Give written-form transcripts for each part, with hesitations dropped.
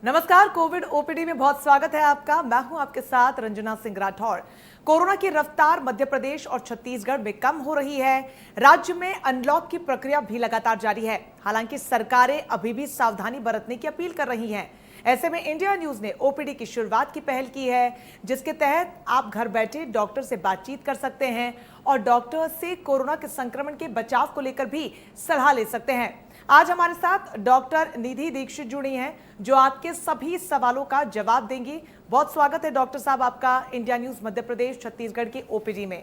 नमस्कार। Covid OPD में बहुत स्वागत है आपका। मैं हूं आपके साथ रंजना सिंह राठौर। कोरोना की रफ्तार मध्य प्रदेश और छत्तीसगढ़ में कम हो रही है। राज्य में अनलॉक की प्रक्रिया भी लगातार जारी है। हालांकि सरकारें अभी भी सावधानी बरतने की अपील कर रही हैं। ऐसे में इंडिया न्यूज ने ओपीडी की शुरुआत की पहल की है, जिसके तहत आप घर बैठे डॉक्टर से बातचीत कर सकते हैं और डॉक्टर से कोरोना के संक्रमण के बचाव को लेकर भी सलाह ले सकते हैं। आज हमारे साथ डॉक्टर निधि दीक्षित जुड़ी हैं, जो आपके सभी सवालों का जवाब देंगी। बहुत स्वागत है डॉक्टर साहब आपका इंडिया न्यूज मध्य प्रदेश छत्तीसगढ़ के ओपीडी में।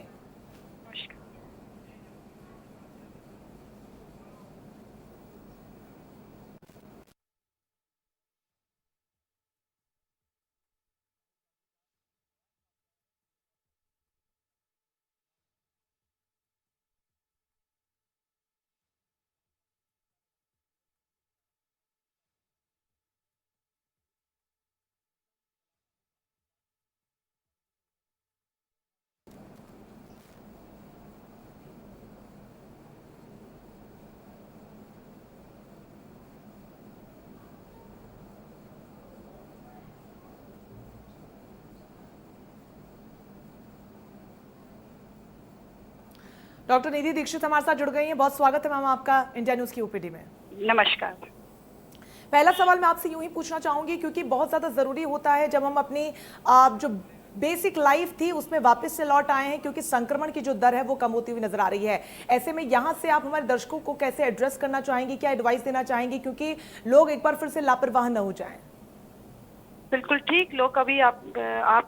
डॉक्टर निधि दीक्षित हमारे साथ जुड़ गई हैं। बहुत स्वागत है मैम आपका इंडिया न्यूज की ओपीडी में। नमस्कार। पहला सवाल मैं आपसे यूं ही पूछना चाहूंगी, क्योंकि बहुत ज्यादा जरूरी होता है जब हम अपनी जो बेसिक लाइफ थी उसमें वापस से लौट आए हैं, क्योंकि संक्रमण की जो दर है वो कम होती हुई नजर आ रही है। ऐसे में यहां से आप हमारे दर्शकों को कैसे एड्रेस करना चाहेंगी, क्या एडवाइस देना चाहेंगी, क्योंकि लोग एक बार फिर से लापरवाह न हो जाएं? बिल्कुल ठीक। लोग अभी आप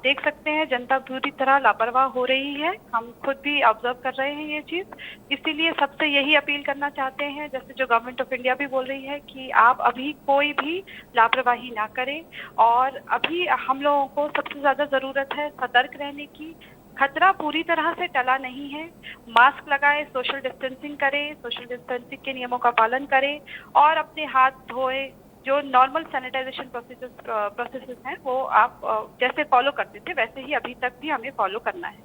देख सकते हैं जनता पूरी तरह लापरवाह हो रही है। हम खुद भी ऑब्जर्व कर रहे हैं ये चीज। इसीलिए सबसे यही अपील करना चाहते हैं, जैसे जो गवर्नमेंट ऑफ इंडिया भी बोल रही है कि आप अभी कोई भी लापरवाही ना करें। और अभी हम लोगों को सबसे ज्यादा जरूरत है सतर्क रहने की। खतरा पूरी तरह से टला नहीं है। मास्क लगाएं, सोशल डिस्टेंसिंग करें, सोशल डिस्टेंसिंग के नियमों का पालन करें और अपने हाथ धोएं। जो नॉर्मल सैनिटाइजेशन प्रोसेसेस हैं वो आप जैसे फॉलो करते थे वैसे ही अभी तक भी हमें फॉलो करना है।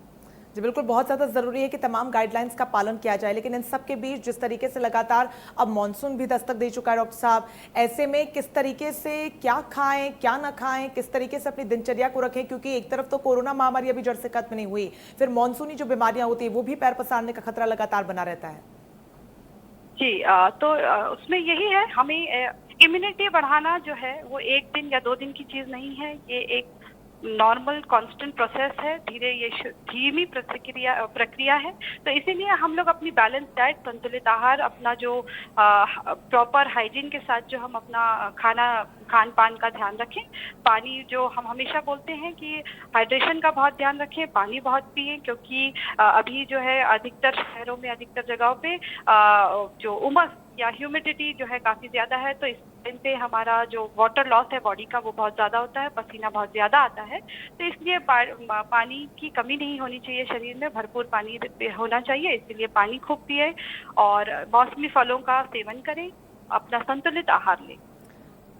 जी बिल्कुल, बहुत ज़्यादा ज़रूरी है कि तमाम गाइडलाइंस का पालन किया जाए। लेकिन इन सब के बीच जिस तरीके से लगातार अब मॉनसून भी दस्तक दे चुका है डॉक्टर साहब, ऐसे में किस तरीके से क्या खाएं क्या ना खाएं, किस तरीके से अपनी दिनचर्या को रखें, क्योंकि एक तरफ तो कोरोना महामारी अभी जड़ से खत्म नहीं हुई, फिर मॉनसूनी जो बीमारियां होती है वो भी पैर पसारने का खतरा लगातार बना रहता है। जी तो उसमें यही है, हमें इम्यूनिटी बढ़ाना जो है वो एक दिन या 2 दिन की चीज नहीं है। ये एक नॉर्मल कांस्टेंट प्रोसेस है। धीमी प्रक्रिया है। तो इसीलिए हम लोग अपनी बैलेंस डाइट, संतुलित आहार, अपना जो प्रॉपर हाइजीन के साथ जो हम अपना खान पान का ध्यान रखें। पानी, जो हम हमेशा बोलते हैं कि हाइड्रेशन का बहुत ध्यान रखें, पानी बहुत पिए, क्योंकि अभी जो है अधिकतर शहरों में, अधिकतर जगहों पे जो उमस या ह्यूमिडिटी जो है काफी ज्यादा है। तो इस टाइम पे हमारा जो वाटर लॉस है बॉडी का वो बहुत ज्यादा होता है, पसीना बहुत ज्यादा आता है। तो इसलिए पानी की कमी नहीं होनी चाहिए, शरीर में भरपूर पानी होना चाहिए। इसलिए पानी खूब पिए और मौसमी फलों का सेवन करें, अपना संतुलित आहार लें।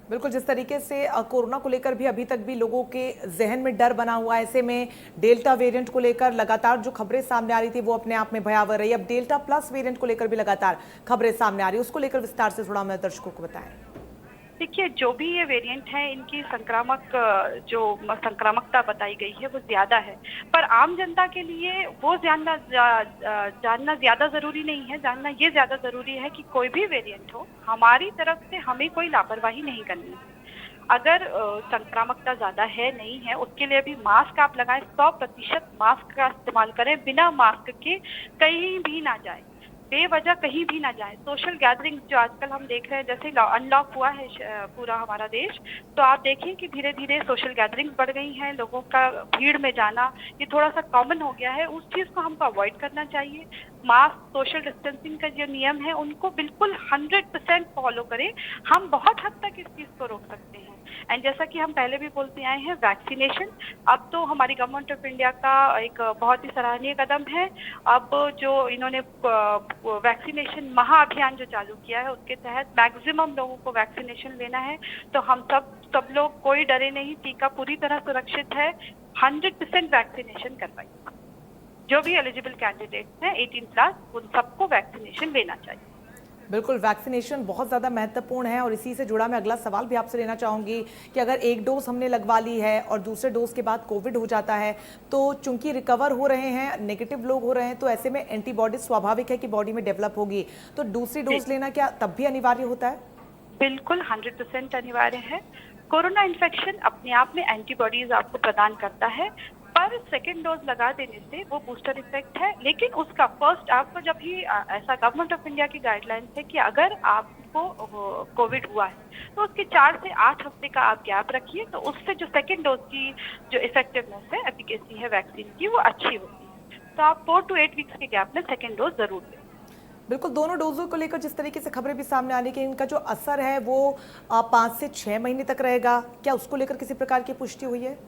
बिल्कुल, जिस तरीके से कोरोना को लेकर भी अभी तक भी लोगों के जहन में डर बना हुआ है, ऐसे में डेल्टा वेरिएंट को लेकर लगातार जो खबरें सामने आ रही थी वो अपने आप में भयावह रही। अब डेल्टा प्लस वेरिएंट को लेकर भी लगातार खबरें सामने आ रही है, उसको लेकर विस्तार से थोड़ा हमारे दर्शकों को बताएं। देखिए, जो भी ये वेरिएंट है इनकी संक्रामकता बताई गई है वो ज्यादा है, पर आम जनता के लिए वो जानना ज्यादा जरूरी नहीं है। जानना ये ज्यादा जरूरी है कि कोई भी वेरिएंट हो, हमारी तरफ से हमें कोई लापरवाही नहीं करनी है। अगर संक्रामकता ज्यादा है नहीं है, उसके लिए भी मास्क आप लगाएं, 100% मास्क का इस्तेमाल करें, बिना मास्क के कहीं भी ना जाए, बेवजह कहीं भी ना जाए। सोशल गैदरिंग जो आजकल हम देख रहे हैं, जैसे अनलॉक हुआ है पूरा हमारा देश, तो आप देखें कि धीरे धीरे सोशल गैदरिंग बढ़ गई हैं, लोगों का भीड़ में जाना ये थोड़ा सा कॉमन हो गया है। उस चीज को हमको अवॉइड करना चाहिए। मास्क, सोशल डिस्टेंसिंग का जो नियम है उनको बिल्कुल 100% फॉलो करें। हम बहुत हद तक इस चीज को रोक सकते हैं। एंड जैसा कि हम पहले भी बोलते आए हैं, वैक्सीनेशन अब तो हमारी गवर्नमेंट ऑफ इंडिया का एक बहुत ही सराहनीय कदम है। अब जो इन्होंने वैक्सीनेशन महाअभियान जो चालू किया है उसके तहत मैक्सिमम लोगों को वैक्सीनेशन लेना है। तो हम सब लोग कोई डरे नहीं, टीका पूरी तरह सुरक्षित है। 100% वैक्सीनेशन करवाइए। जो भी एलिजिबल कैंडिडेट हैं 18 प्लस, उन सबको वैक्सीनेशन लेना चाहिए। बिल्कुल, वैक्सीनेशन बहुत ज़्यादा महत्वपूर्ण है और इसी से जुड़ा मैं अगला सवाल भी आपसे लेना चाहूँगी कि अगर एक डोज़ हमने लगवा ली है और दूसरे डोज़ के बाद कोविड हो जाता है, तो चूंकि रिकवर हो रहे हैं, नेगेटिव लोग हो रहे हैं, तो ऐसे में एंटीबॉडी स्वाभाविक है कि बॉडी में डेवलप होगी। तो दूसरी जी, डोज़ लेना क्या तब भी अनिवार्य होता है? बिल्कुल 100% अनिवार्य है। कोरोना इन्फेक्शन अपने आप में एंटीबॉडीज आपको प्रदान करता है, पर सेकेंड डोज लगा देने से वो बूस्टर इफेक्ट है। लेकिन उसका फर्स्ट आपको जब भी ऐसा गवर्नमेंट ऑफ इंडिया की गाइडलाइंस है कि अगर आपको कोविड हुआ है तो उसके 4 से 8 हफ्ते का आप गैप रखिए, तो उससे जो सेकेंड डोज की जो इफेक्टिवनेस है, एफिकेसी है वैक्सीन की, वो अच्छी होती है। तो आप 4 to 8 वीक्स के गैप में सेकेंड डोज जरूर लें। बिल्कुल, दोनों डोज़ों को लेकर जिस तरीके से खबरें भी सामने आ रही कि इनका जो असर है वो 5 से 6 महीने तक रहेगा, क्या उसको लेकर किसी प्रकार की पुष्टि हुई है?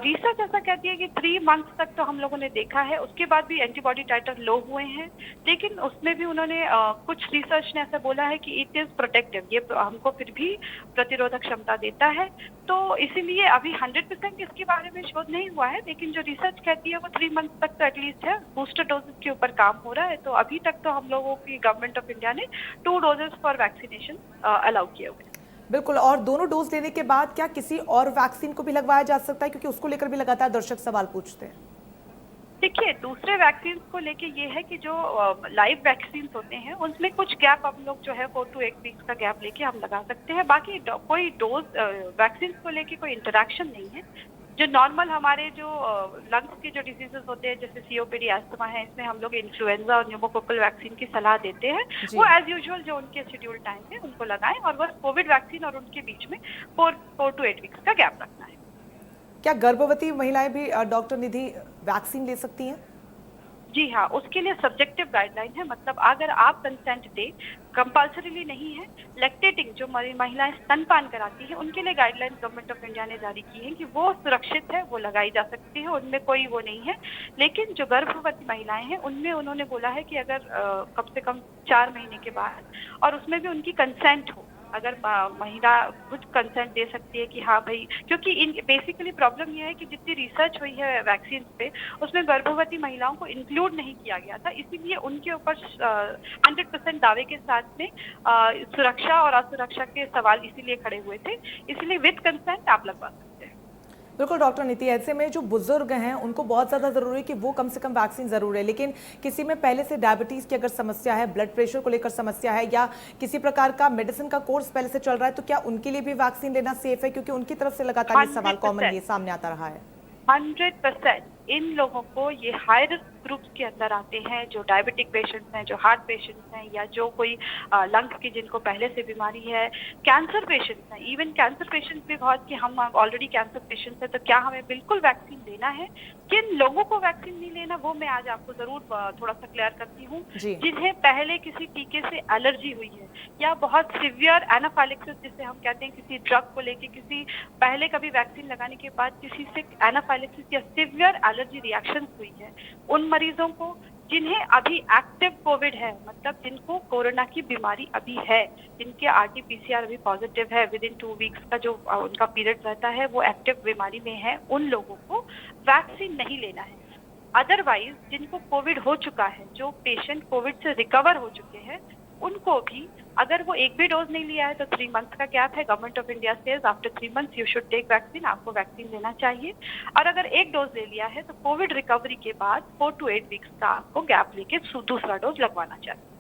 रिसर्च ऐसा कहती है कि 3 मंथ्स तक तो हम लोगों ने देखा है, उसके बाद भी एंटीबॉडी टाइटर लो हुए हैं। लेकिन उसमें भी उन्होंने कुछ रिसर्च ने ऐसा बोला है कि इट इज प्रोटेक्टिव, ये हमको फिर भी प्रतिरोधक क्षमता देता है। तो इसीलिए अभी 100% इसके बारे में शोध नहीं हुआ है, लेकिन जो रिसर्च कहती है वो 3 मंथ्स तक तो एटलीस्ट है। बूस्टर डोजेस के ऊपर काम हो रहा है, तो अभी तक तो हम लोगों की गवर्नमेंट ऑफ इंडिया ने 2 डोजेस फॉर वैक्सीनेशन अलाउ किए हुए हैं। बिल्कुल, और दोनों डोज लेने के बाद क्या किसी और वैक्सीन को भी लगवाया जा सकता है, क्योंकि उसको लेकर भी लगातार दर्शक सवाल पूछते हैं? देखिए, दूसरे वैक्सीन को लेके ये है कि जो लाइव वैक्सीन होते हैं उनमें कुछ गैप हम लोग जो है 4 to 8 वीक्स का गैप लेके हम लगा सकते हैं। बाकी कोई डोज वैक्सीन को लेके कोई इंटरेक्शन नहीं है। जो नॉर्मल हमारे जो लंग्स के जो डिजीजेस होते हैं, जैसे सीओपीडी, अस्थमा है, इसमें हम लोग इन्फ्लुएंजा और न्यूमोकोकल वैक्सीन की सलाह देते हैं। जी। वो एज यूजुअल जो उनके शेड्यूल टाइम है उनको लगाएं, और बस कोविड वैक्सीन और उनके बीच में 4 to 8 वीक्स का गैप रखना है। क्या गर्भवती महिलाएं भी डॉक्टर निधि वैक्सीन ले सकती हैं? जी हाँ, उसके लिए सब्जेक्टिव गाइडलाइन है। मतलब अगर आप कंसेंट दे, कंपल्सरीली नहीं है। लैक्टेटिंग जो महिलाएं स्तनपान कराती हैं उनके लिए गाइडलाइन गवर्नमेंट ऑफ इंडिया ने जारी की है कि वो सुरक्षित है, वो लगाई जा सकती है, उनमें कोई वो नहीं है। लेकिन जो गर्भवती महिलाएं हैं उनमें उन्होंने बोला है कि अगर कम से कम 4 महीने के बाद, और उसमें भी उनकी कंसेंट हो, अगर महिला खुद कंसेंट दे सकती है कि हाँ भाई, क्योंकि इन बेसिकली प्रॉब्लम ये है कि जितनी रिसर्च हुई है वैक्सीन पे, उसमें गर्भवती महिलाओं को इंक्लूड नहीं किया गया था। इसीलिए उनके ऊपर 100% दावे के साथ में सुरक्षा और असुरक्षा के सवाल इसीलिए खड़े हुए थे। इसलिए विद कंसेंट आप लगवा सकते हैं। बिल्कुल डॉक्टर नीति, ऐसे में जो बुजुर्ग हैं उनको बहुत ज़्यादा ज़रूरी है कि वो कम से कम वैक्सीन ज़रूर है, लेकिन किसी में पहले से डायबिटीज़ की अगर समस्या है, ब्लड प्रेशर को लेकर समस्या है, या किसी प्रकार का मेडिसिन का कोर्स पहले से चल रहा है, तो क्या उनके लिए भी वैक्सीन लेना सेफ है? क्योंकि उनकी तरफ से लगातार ये सवाल कॉमन ये सामने आता रहा है। 100% इन लोगों को, ये हाई रिस्क ग्रुप्स के अंदर आते हैं, जो डायबिटिक पेशेंट्स हैं, जो हार्ट पेशेंट्स हैं, या जो कोई लंग्स की जिनको पहले से बीमारी है, कैंसर पेशेंट्स हैं। इवन कैंसर पेशेंट्स भी बहुत कि हम ऑलरेडी कैंसर पेशेंट्स हैं, तो क्या हमें बिल्कुल वैक्सीन लेना है? किन लोगों को वैक्सीन नहीं लेना, वो मैं आज आपको जरूर थोड़ा सा क्लियर करती हूँ। जिन्हें पहले किसी टीके से एलर्जी हुई है, या बहुत सिवियर एनाफाइलेक्सिस जिसे हम कहते हैं, किसी ड्रग को लेके, किसी पहले कभी वैक्सीन लगाने के बाद किसी से एनाफाइलेक्सिस या सिवियर एलर्जी रिएक्शन हुई है, उन मरीजों को, जिन्हें अभी एक्टिव कोविड है, मतलब जिनको कोरोना की बीमारी अभी है, जिनके आरटी-पीसीआर अभी पॉजिटिव है, विद इन 2 वीक्स का जो उनका पीरियड रहता है वो एक्टिव बीमारी में है, उन लोगों को वैक्सीन नहीं लेना है। अदरवाइज जिनको कोविड हो चुका है, जो पेशेंट कोविड से रिकवर हो चुके हैं, उनको भी, अगर वो एक भी डोज नहीं लिया है तो 3 मंथ्स का गैप है। Government of India says after 3 months you should take vaccine, आपको वैक्सीन लेना चाहिए। और अगर एक डोज ले लिया है तो कोविड रिकवरी के बाद 4 to 8 वीक्स का आपको गैप लेके दूसरा डोज लगवाना चाहिए।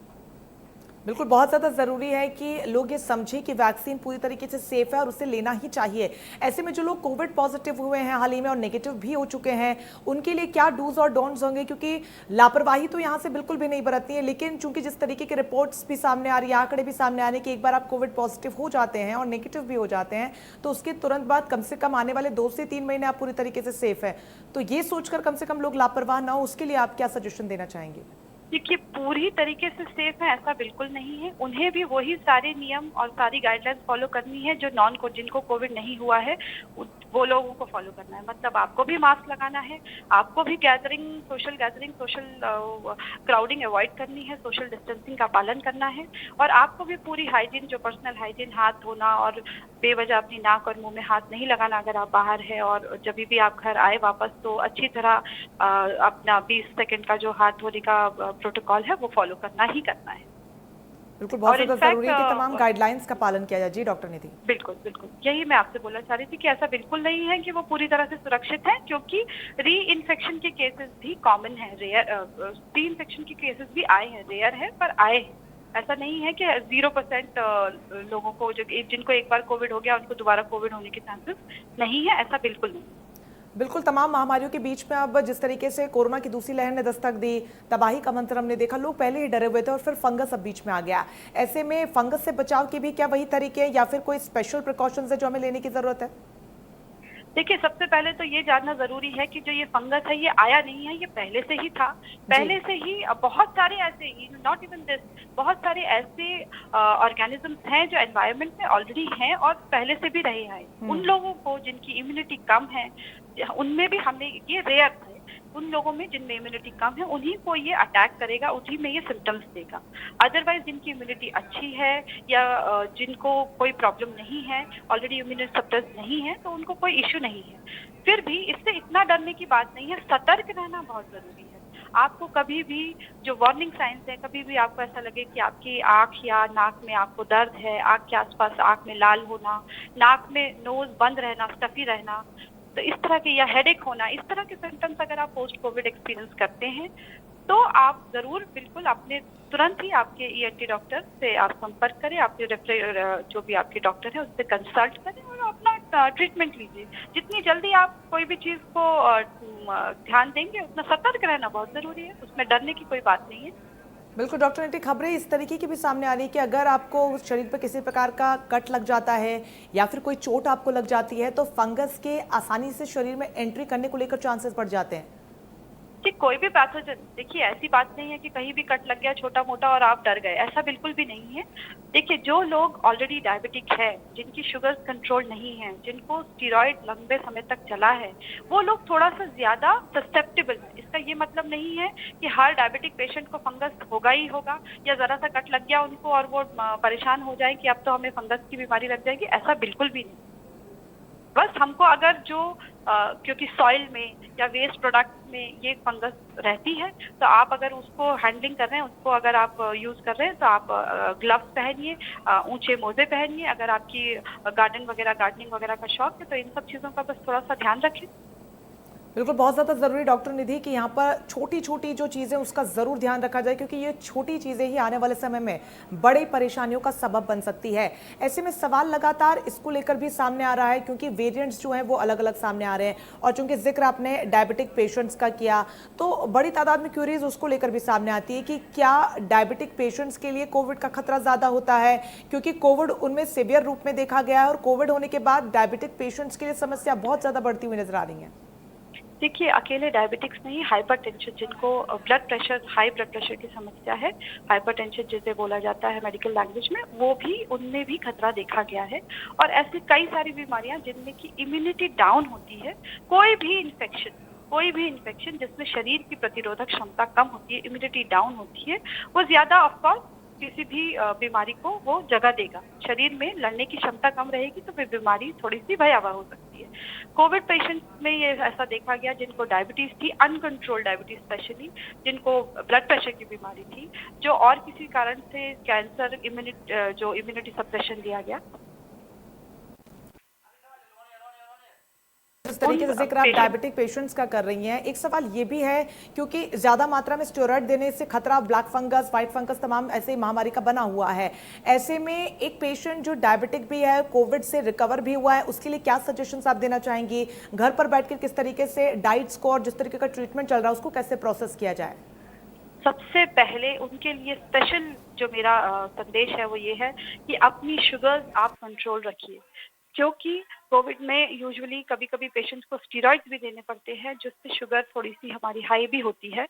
बिल्कुल, बहुत ज़्यादा ज़रूरी है कि लोग ये समझें कि वैक्सीन पूरी तरीके से सेफ है और उसे लेना ही चाहिए। ऐसे में जो लोग कोविड पॉजिटिव हुए हैं हाल ही में और नेगेटिव भी हो चुके हैं, उनके लिए क्या डूज और डोंट्स होंगे? क्योंकि लापरवाही तो यहाँ से बिल्कुल भी नहीं बरतनी है, लेकिन चूंकि जिस तरीके के रिपोर्ट्स भी सामने आ रही है, आंकड़े भी सामने आ रहे हैं कि एक बार आप कोविड पॉजिटिव हो जाते हैं और नेगेटिव भी हो जाते हैं, तो उसके तुरंत बाद कम से कम आने वाले 2 से 3 महीने आप पूरी तरीके से सेफ है। तो ये सोचकर कम से कम लोग लापरवाह ना हो, उसके लिए आप क्या सजेशन देना चाहेंगे? देखिए, पूरी तरीके से सेफ है ऐसा बिल्कुल नहीं है। उन्हें भी वही सारे नियम और सारी गाइडलाइंस फॉलो करनी है जो जिनको कोविड नहीं हुआ है वो लोगों को फॉलो करना है। मतलब आपको भी मास्क लगाना है, आपको भी सोशल क्राउडिंग अवॉइड करनी है, सोशल डिस्टेंसिंग का पालन करना है, और आपको भी पूरी हाइजीन, जो पर्सनल हाइजीन, हाथ धोना और बेवजह अपनी नाक और मुंह में हाथ नहीं लगाना अगर आप बाहर है, और जब भी आप घर आए वापस तो अच्छी तरह अपना 20 सेकंड का जो हाथ धोने का प्रोटोकॉल है वो फॉलो करना ही करना है। बिल्कुल, बहुत और ज़्यादा ज़रूरी है कि तमाम इनफैक्ट गाइडलाइंस का पालन किया जाए। जी, डॉक्टर निधि। बिल्कुल, बिल्कुल। यही मैं आपसे बोलना चाह रही थी कि ऐसा बिल्कुल नहीं है कि वो पूरी तरह से सुरक्षित है, क्योंकि री-इन्फेक्शन के केसेज़ भी कॉमन हैं, री-इन्फेक्शन के केसेज़ भी आए हैं, रेयर है पर आए हैं। ऐसा नहीं है कि 0% लोगों को जो जिनको एक बार कोविड हो गया, उनको दोबारा कोविड होने के चांसेस नहीं है, ऐसा बिल्कुल नहीं है। बिल्कुल, तमाम महामारियों के बीच में अब जिस तरीके से कोरोना की दूसरी लहर ने दस्तक दी, तबाही का मंत्र हमने देखा, लोग पहले ही डरे हुए थे और फिर फंगस अब बीच में आ गया। ऐसे में फंगस से बचाव के भी क्या वही तरीके हैं या फिर कोई स्पेशल प्रिकॉशंस है जो हमें लेने की ज़रूरत है? देखिए, सबसे पहले तो ये जानना ज़रूरी है कि जो ये फंगस है, ये आया नहीं है, ये पहले से ही था। जी। पहले से ही बहुत सारे ऐसे नॉट इवन दिस, बहुत सारे ऐसे ऑर्गेनिज़म्स हैं जो एनवायरनमेंट में ऑलरेडी हैं और पहले से भी रहे हैं। उन लोगों को जिनकी इम्यूनिटी कम है, उनमें भी हमने ये रेयर थे। उन लोगों में जिनमें इम्यूनिटी कम है, उन्हीं को ये अटैक करेगा, उन्हीं में ये सिम्पटम्स देगा। अदरवाइज़ जिनकी इम्यूनिटी अच्छी है या जिनको कोई प्रॉब्लम नहीं है, ऑलरेडी इम्यूनो सप्रेस्ड नहीं है, तो उनको कोई इश्यू नहीं है। फिर भी इससे इतना डरने की बात नहीं है, सतर्क रहना बहुत ज़रूरी है। आपको कभी भी जो वार्निंग साइन्स हैं, कभी भी आपको ऐसा लगे कि आपकी आँख या नाक में आपको दर्द है, आँख के आस-पास आँख में लाल होना, नाक में नोज़ बंद रहना, स्टफ़ी रहना, तो इस तरह के या हेडेक होना, इस तरह के सिम्पटम्स अगर आप पोस्ट कोविड एक्सपीरियंस करते हैं, तो आप ज़रूर बिल्कुल अपने तुरंत ही आपके ईएनटी डॉक्टर से आप संपर्क करें, आपके जो भी आपके डॉक्टर हैं उससे कंसल्ट करें और अपना ट्रीटमेंट लीजिए। जितनी जल्दी आप कोई भी चीज़ को ध्यान देंगे, उतना सतर्क रहना बहुत ज़रूरी है, उसमें डरने की कोई बात नहीं है। बिल्कुल, डॉक्टर निधि, खबरें इस तरीके की भी सामने आ रही है कि अगर आपको शरीर पर किसी प्रकार का कट लग जाता है या फिर कोई चोट आपको लग जाती है, तो फंगस के आसानी से शरीर में एंट्री करने को लेकर चांसेस बढ़ जाते हैं। कि कोई भी पैथोजन, देखिए ऐसी बात नहीं है कि कहीं भी कट लग गया छोटा-मोटा और आप डर गए, ऐसा बिल्कुल भी नहीं है। देखिए, जो लोग ऑलरेडी डायबिटिक है, जिनकी शुगर्स कंट्रोल नहीं है, जिनको स्टेरॉइड लंबे समय तक चला है, वो लोग थोड़ा-सा ज़्यादा ससेप्टेबल हैं। इसका ये मतलब नहीं है कि हर डायबिटिक पेशेंट को फंगस होगा ही होगा या ज़रा-सा कट लग गया उनको और वो परेशान हो जाए कि अब तो हमें फंगस की बीमारी लग जाएगी, ऐसा बिल्कुल भी नहीं। बस हमको अगर जो क्योंकि सॉइल में या वेस्ट प्रोडक्ट में ये फंगस रहती है, तो आप अगर उसको हैंडलिंग कर रहे हैं, उसको अगर आप यूज़ कर रहे हैं, तो आप ग्लव्स पहनिए, ऊँचे मोज़े पहनिए। अगर आपकी गार्डनिंग वगैरह का शौक है, तो इन सब चीज़ों का बस थोड़ा-सा ध्यान रखें। बिल्कुल, बहुत ज़्यादा ज़रूरी डॉक्टर निधि कि यहाँ पर छोटी-छोटी जो चीज़ें उसका ज़रूर ध्यान रखा जाए, क्योंकि ये छोटी चीज़ें ही आने वाले समय में बड़ी परेशानियों का सबब बन सकती है। ऐसे में सवाल लगातार इसको लेकर भी सामने आ रहा है, क्योंकि वेरिएंट्स जो हैं वो अलग-अलग सामने आ रहे हैं और चूंकि जिक्र आपने डायबिटिक पेशेंट्स का किया, तो बड़ी तादाद में क्यूरीज उसको लेकर भी सामने आती है कि क्या डायबिटिक पेशेंट्स के लिए कोविड का खतरा ज़्यादा होता है, क्योंकि कोविड उनमें सीवियर रूप में देखा गया है और कोविड होने के बाद डायबिटिक पेशेंट्स के लिए समस्या बहुत ज़्यादा बढ़ती हुई नजर आ रही है। देखिए, अकेले डायबिटिक्स नहीं, हाइपरटेंशन, जिनको blood pressure, high blood pressure की समस्या है, हाइपरटेंशन जिसे बोला जाता है मेडिकल लैंग्वेज में, वो भी, उनमें भी खतरा देखा गया है। और ऐसी कई सारी बीमारियां जिनमें की इम्यूनिटी डाउन होती है, कोई भी इन्फेक्शन जिसमें शरीर की प्रतिरोधक क्षमता कम होती है, इम्यूनिटी डाउन होती है, वो ज्यादा ऑफकोर्स किसी भी बीमारी को वो जगह देगा। शरीर में लड़ने की क्षमता कम रहेगी तो फिर बीमारी थोड़ी सी भयावह हो सकती है। कोविड पेशेंट्स में ये ऐसा देखा गया जिनको डायबिटीज थी, अनकंट्रोल्ड डायबिटीज स्पेशली, जिनको ब्लड प्रेशर की बीमारी थी, जो और किसी कारण से कैंसर, जो इम्यूनिटी सप्रेशन दिया गया, जिस तरीके से उन जिक्र आप पेशेंट। डायबिटिक पेशेंट्स का कर रही हैं, एक सवाल ये भी है, क्योंकि ज्यादा मात्रा में स्टेरॉइड देने से खतरा ब्लैक फंगस, व्हाइट फंगस, तमाम ऐसे ही महामारी का बना हुआ है। ऐसे में एक पेशेंट जो डायबिटिक भी है, कोविड से रिकवर भी हुआ है, उसके लिए क्या सजेशंस आप देना चाहेंगी? घर पर बैठकर किस तरीके से डाइट्स को और जिस तरीके का ट्रीटमेंट चल रहा है उसको कैसे प्रोसेस किया जाए? सबसे पहले उनके लिए स्पेशल जो मेरा संदेश है वो ये है कि अपनी शुगर्स आप कंट्रोल रखिए, क्योंकि कोविड में यूजुअली कभी-कभी पेशेंट्स को स्टेरॉइड्स भी देने पड़ते हैं, जिससे शुगर थोड़ी-सी हमारी हाई भी होती है।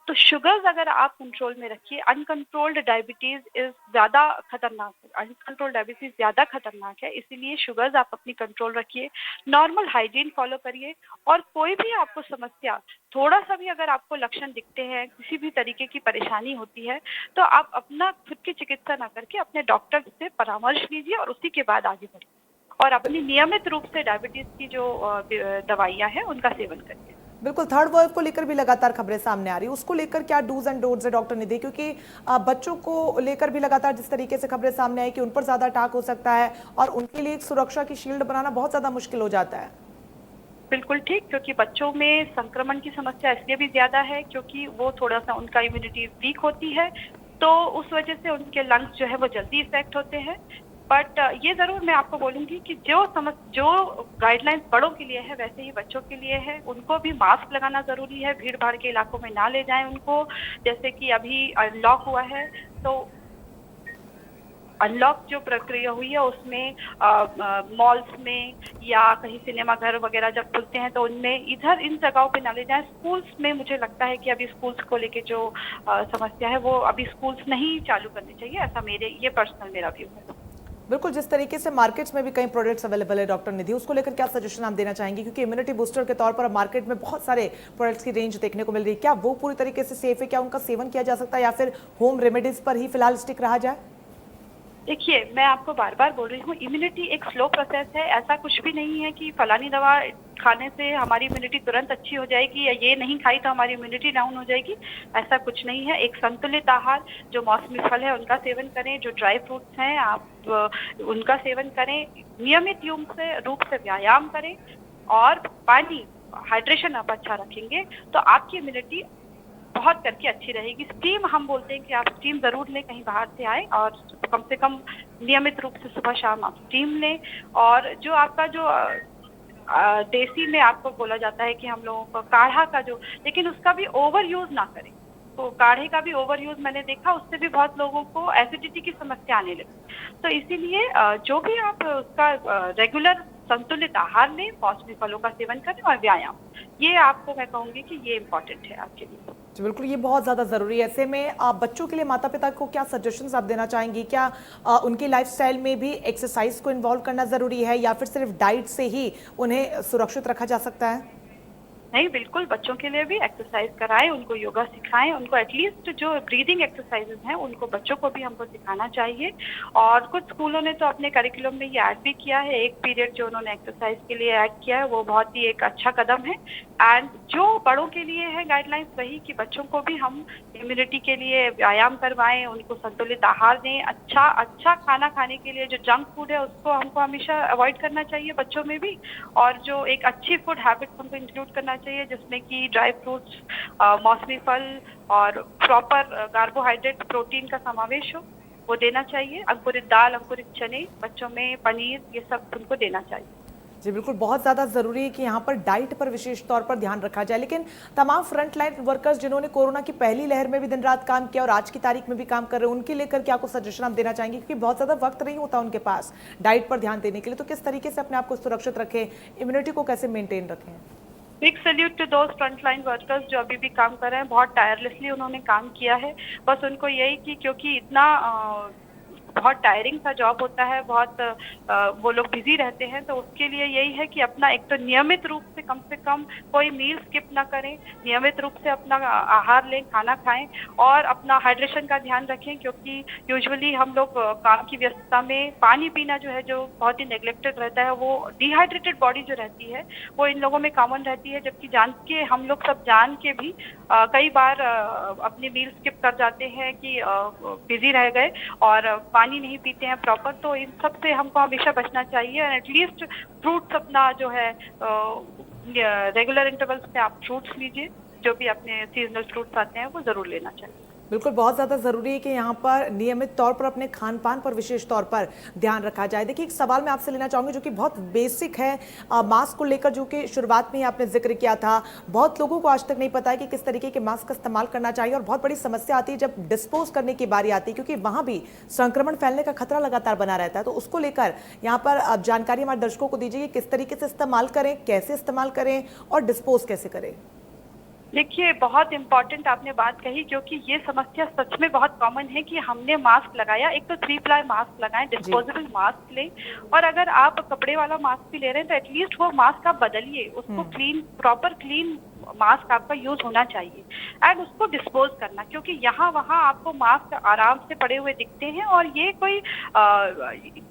तो शुगर्स अगर आप कंट्रोल में रखिए, अनकंट्रोल्ड डायबिटीज़ ज़्यादा खतरनाक है, अनकंट्रोल्ड डायबिटीज़ ज़्यादा खतरनाक है, इसीलिए शुगर्स आप अपनी कंट्रोल रखिए, नॉर्मल हाइजीन फॉलो करिए और कोई भी आपको समस्या, थोड़ा-सा भी अगर आपको लक्षण दिखते हैं, किसी भी तरीके की परेशानी होती है, तो आप अपना खुद की चिकित्सा ना करके अपने डॉक्टर से परामर्श लीजिए और उसी के बाद आगे बढ़िए। और अपनी नियमित रूप से डायबिटीज की जो दवाइयाँ हैं उनका सेवन करिए। बिल्कुल, थर्ड वेव को लेकर भी लगातार खबरें सामने आ रही है, उसको लेकर क्या डूज एंड डोंट्स है डॉक्टर निधि? क्योंकि बच्चों को लेकर भी लगातार जिस तरीके से खबरें सामने आई कि उन पर ज्यादा अटैक हो सकता है और उनके लिए एक सुरक्षा की शील्ड बनाना बहुत ज्यादा मुश्किल हो जाता है। बिल्कुल ठीक, क्योंकि बच्चों में संक्रमण की समस्या इसलिए भी ज्यादा है क्योंकि वो थोड़ा सा उनका इम्यूनिटी वीक होती है, तो उस वजह से उनके लंग्स जो है वो जल्दी इफेक्ट होते हैं। बट ये जरूर मैं आपको बोलूंगी कि जो गाइडलाइंस बड़ों के लिए है वैसे ही बच्चों के लिए है। उनको भी मास्क लगाना जरूरी है, भीड़ भाड़ के इलाकों में ना ले जाएं उनको। जैसे कि अभी अनलॉक हुआ है, तो अनलॉक जो प्रक्रिया हुई है उसमें मॉल्स में या कहीं सिनेमा घर वगैरह जब खुलते हैं तो उनमें इधर इन जगहों पे ना ले जाएं। स्कूल्स में मुझे लगता है कि अभी स्कूल्स को लेके जो समस्या है वो अभी स्कूल्स नहीं चालू करनी चाहिए, ऐसा ये पर्सनल मेरा व्यू है। बिल्कुल, जिस तरीके से मार्केट्स में भी कई प्रोडक्ट्स अवेलेबल है डॉक्टर निधि, उसको लेकर क्या सजेशन आप देना चाहेंगे? क्योंकि इम्यूनिटी बूस्टर के तौर पर अब मार्केट में बहुत सारे प्रोडक्ट्स की रेंज देखने को मिल रही है, क्या वो पूरी तरीके से सेफ है? क्या उनका सेवन किया जा सकता है या फिर होम रेमेडीज पर ही फिलहाल स्टिक रहा जाए? देखिए, मैं आपको बार बार बोल रही हूँ, इम्यूनिटी एक स्लो प्रोसेस है। ऐसा कुछ भी नहीं है कि फलानी दवा खाने से हमारी इम्यूनिटी तुरंत अच्छी हो जाएगी या ये नहीं खाई तो हमारी इम्यूनिटी डाउन हो जाएगी, ऐसा कुछ नहीं है। एक संतुलित आहार, जो मौसमी फल है उनका सेवन करें, जो ड्राई फ्रूट्स हैं आप उनका सेवन करें, नियमित रूप से व्यायाम करें और पानी हाइड्रेशन आप अच्छा रखेंगे तो आपकी इम्यूनिटी बहुत करके अच्छी रहेगी। स्टीम हम बोलते हैं कि आप स्टीम जरूर लें, कहीं बाहर से आए और कम से कम नियमित रूप से सुबह शाम आप स्टीम लें। और जो आपका जो देसी में आपको बोला जाता है कि हम लोगों को काढ़ा का जो, लेकिन उसका भी ओवर यूज ना करें। तो काढ़े का भी ओवर यूज मैंने देखा, उससे भी बहुत लोगों को एसिडिटी की समस्या आने लगी। तो इसीलिए जो भी आप उसका रेगुलर संतुलित आहार लें, मौसमी फलों का सेवन करें और व्यायाम, ये आपको मैं कहूंगी कि ये इम्पोर्टेंट है आपके लिए। जी बिल्कुल, ये बहुत ज़्यादा ज़रूरी है। ऐसे में आप बच्चों के लिए माता पिता को क्या सजेशंस आप देना चाहेंगी? क्या उनकी लाइफस्टाइल में भी एक्सरसाइज को इन्वॉल्व करना ज़रूरी है या फिर सिर्फ डाइट से ही उन्हें सुरक्षित रखा जा सकता है? नहीं, बिल्कुल बच्चों के लिए भी एक्सरसाइज कराएं, उनको योगा सिखाएं, उनको एटलीस्ट जो ब्रीदिंग एक्सरसाइजेज हैं उनको बच्चों को भी हमको सिखाना चाहिए। और कुछ स्कूलों ने तो अपने करिकुलम में ये ऐड भी किया है, एक पीरियड जो उन्होंने एक्सरसाइज के लिए ऐड किया है वो बहुत ही एक अच्छा कदम है। एंड जो बड़ों के लिए है गाइडलाइंस वही कि बच्चों को भी हम इम्यूनिटी के लिए व्यायाम करवाएं, उनको संतुलित आहार दें, अच्छा खाना खाने के लिए जो जंक फूड है उसको हमको हमेशा अवॉइड करना चाहिए बच्चों में भी। और जो एक अच्छी फूड हैबिट्स हमको इंक्लूड करना चाहिए जिसमें कि ड्राई फ्रूट्स, मौसमी फल और प्रॉपर कार्बोहाइड्रेट प्रोटीन का समावेश हो, वो देना चाहिए। अंकुरित दाल, अंकुरित चने, बच्चों में पनीर, ये सब उनको देना चाहिए। जी बिल्कुल, बहुत ज़्यादा ज़रूरी है कि यहाँ पर डाइट पर विशेष तौर पर ध्यान रखा जाए। लेकिन तमाम फ्रंट लाइन वर्कर्स जिन्होंने कोरोना की पहली लहर में भी दिन रात काम किया और आज की तारीख में भी काम कर रहे हैं, उनके लेकर क्या कुछ सजेशन आप देना चाहेंगे? क्योंकि बहुत ज़्यादा वक्त नहीं होता उनके पास डाइट पर ध्यान देने के लिए, तो किस तरीके से अपने आप को सुरक्षित रखें, इम्यूनिटी को कैसे मेनटेन रखें? बिग सैल्यूट टू दोस्त फ्रंटलाइन वर्कर्स जो अभी भी काम कर रहे हैं, बहुत टायरलेसली उन्होंने काम किया है। बस उनको यही कि क्योंकि इतना बहुत टायरिंग सा जॉब होता है, बहुत वो लोग बिजी रहते हैं, तो उसके लिए यही है कि अपना एक तो नियमित रूप से कम कोई मील स्किप ना करें, नियमित रूप से अपना आहार लें, खाना खाएं और अपना हाइड्रेशन का ध्यान रखें। क्योंकि यूजुअली हम लोग काम की व्यस्तता में पानी पीना जो है जो बहुत ही नेग्लेक्टेड रहता है, वो डिहाइड्रेटेड बॉडी जो रहती है वो इन लोगों में कॉमन रहती है। जबकि हम लोग सब जान के भी कई बार अपनी मील स्किप कर जाते हैं कि बिजी रह गए और पानी नहीं पीते हैं प्रॉपर। तो इन सब से हमको हमेशा बचना चाहिए। एटलीस्ट फ्रूट्स अपना जो है रेगुलर इंटरवल्स पे आप फ्रूट्स लीजिए, जो भी अपने सीजनल फ्रूट्स आते हैं वो जरूर लेना चाहिए। बिल्कुल, बहुत ज़्यादा ज़रूरी है कि यहाँ पर नियमित तौर पर अपने खान पान पर विशेष तौर पर ध्यान रखा जाए। देखिए, एक सवाल मैं आपसे लेना चाहूँगी जो कि बहुत बेसिक है, मास्क को लेकर, जो कि शुरुआत में ही आपने जिक्र किया था। बहुत लोगों को आज तक नहीं पता है कि किस तरीके के मास्क का इस्तेमाल करना चाहिए और बहुत बड़ी समस्या आती है जब डिस्पोज करने की बारी आती है, क्योंकि वहाँ भी संक्रमण फैलने का खतरा लगातार बना रहता है। तो उसको लेकर यहाँ पर आप जानकारी हमारे दर्शकों को दीजिए कि किस तरीके से इस्तेमाल करें, कैसे इस्तेमाल करें और डिस्पोज कैसे करें। देखिए, बहुत इम्पोर्टेंट आपने बात कही, क्योंकि ये समस्या सच में बहुत कॉमन है कि हमने मास्क लगाया, एक तो 3 प्लाई मास्क लगाएं, डिस्पोजेबल मास्क लें, और अगर आप कपड़े वाला मास्क भी ले रहे हैं तो एटलीस्ट वो मास्क आप बदलिए, उसको प्रॉपर क्लीन मास्क आपका यूज होना चाहिए एंड उसको डिस्पोज करना। क्योंकि यहाँ वहाँ आपको मास्क आराम से पड़े हुए दिखते हैं और ये कोई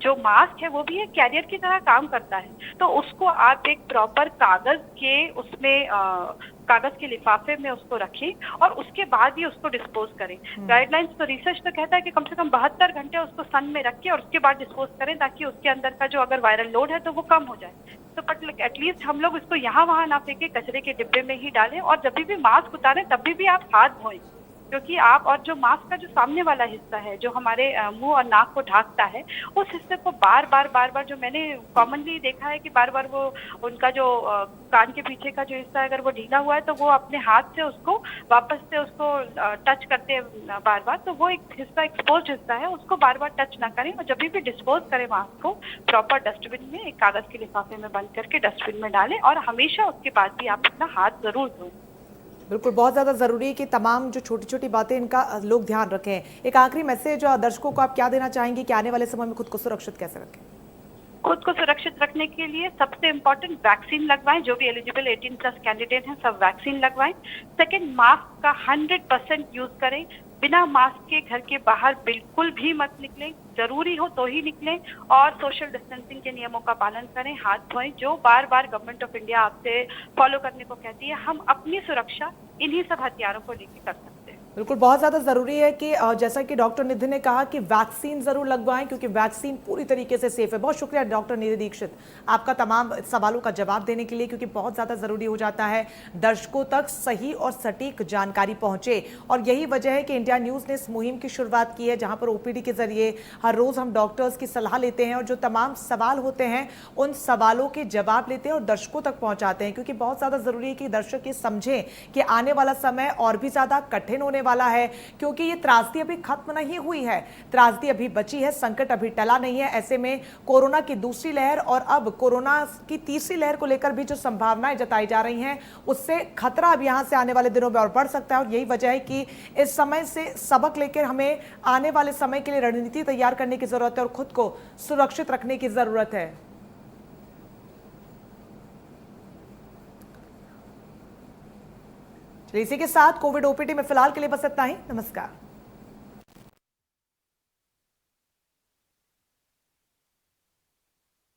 जो मास्क है वो भी एक कैरियर की तरह काम करता है। तो उसको आप एक प्रॉपर कागज के उसमें कागज के लिफाफे में उसको रखें और उसके बाद ही उसको डिस्पोज करें। गाइडलाइंस तो रिसर्च तो कहता है कि कम से कम 72 घंटे उसको सन में रख के और उसके बाद डिस्पोज करें, ताकि उसके अंदर का जो अगर वायरल लोड है तो वो कम हो जाए। तो बट एटलीस्ट हम लोग इसको यहाँ वहाँ ना फेंके, कचरे के डिब्बे में ही डालें, और जब भी मास्क उतारें तभी भी आप हाथ धोएं, क्योंकि आप और जो मास्क का जो सामने वाला हिस्सा है जो हमारे मुंह और नाक को ढकता है, उस हिस्से को बार बार जो मैंने कॉमनली देखा है कि बार बार वो उनका जो कान के पीछे का जो हिस्सा है अगर वो ढीला हुआ है तो वो अपने हाथ से उसको वापस से उसको टच करते हैं बार बार, तो वो एक हिस्सा एक्सपोज हिस्सा है, उसको बार बार टच ना करें, और जब भी डिस्पोज करें मास्क को प्रॉपर डस्टबिन में एक कागज के लिफाफे में बंद करके डस्टबिन में डालें, और हमेशा उसके बाद भी आप अपना हाथ जरूर धोएं। बिल्कुल, बहुत ज़्यादा ज़रूरी है कि तमाम जो छोटी छोटी बातें इनका लोग ध्यान रखें। एक आखिरी मैसेज दर्शकों को आप क्या देना चाहेंगे कि आने वाले समय में खुद को सुरक्षित कैसे रखें? खुद को सुरक्षित रखने के लिए सबसे इम्पोर्टेंट वैक्सीन लगवाएं, जो भी एलिजिबल 18+ कैंडिडेट हैं सब वैक्सीन लगवाएं। सेकंड, मास्क का 100% यूज करें, बिना मास्क के घर के बाहर बिल्कुल भी मत निकलें, जरूरी हो तो ही निकलें, और सोशल डिस्टेंसिंग के नियमों का पालन करें, हाथ धोएं, जो बार बार गवर्नमेंट ऑफ इंडिया आपसे फॉलो करने को कहती है। हम अपनी सुरक्षा इन्हीं सब हथियारों को लेकर कर सकते हैं। बिल्कुल, बहुत ज़्यादा ज़रूरी है कि जैसा कि डॉक्टर निधि ने कहा कि वैक्सीन ज़रूर लगवाएं, क्योंकि वैक्सीन पूरी तरीके से सेफ है। बहुत शुक्रिया डॉक्टर निधि दीक्षित आपका तमाम सवालों का जवाब देने के लिए, क्योंकि बहुत ज़्यादा ज़रूरी हो जाता है दर्शकों तक सही और सटीक जानकारी पहुंचे, और यही वजह है कि इंडिया न्यूज़ ने इस मुहिम की शुरुआत की है, जहां पर ओपीडी के जरिए हर रोज़ हम डॉक्टर्स की सलाह लेते हैं और जो तमाम सवाल होते हैं उन सवालों के जवाब लेते हैं और दर्शकों तक पहुँचाते हैं, क्योंकि बहुत ज़्यादा ज़रूरी है कि दर्शक ये समझें कि आने वाला समय और भी ज़्यादा कठिन होने वाला है, क्योंकि ये त्रासदी अभी खत्म नहीं हुई है, त्रासदी अभी बची है, संकट अभी टला नहीं है। ऐसे में कोरोना की दूसरी लहर और अब कोरोना की तीसरी लहर को लेकर भी जो संभावनाएं जताई जा रही हैं, उससे खतरा अब यहां से आने वाले दिनों में और बढ़ सकता है, और यही वजह है कि इस समय से सबक लेकर हमें आने वाले समय के लिए रणनीति तैयार करने की जरूरत है और खुद को सुरक्षित रखने की जरूरत है। इसी के साथ कोविड ओपीडी में फिलहाल के लिए बस इतना ही। नमस्कार।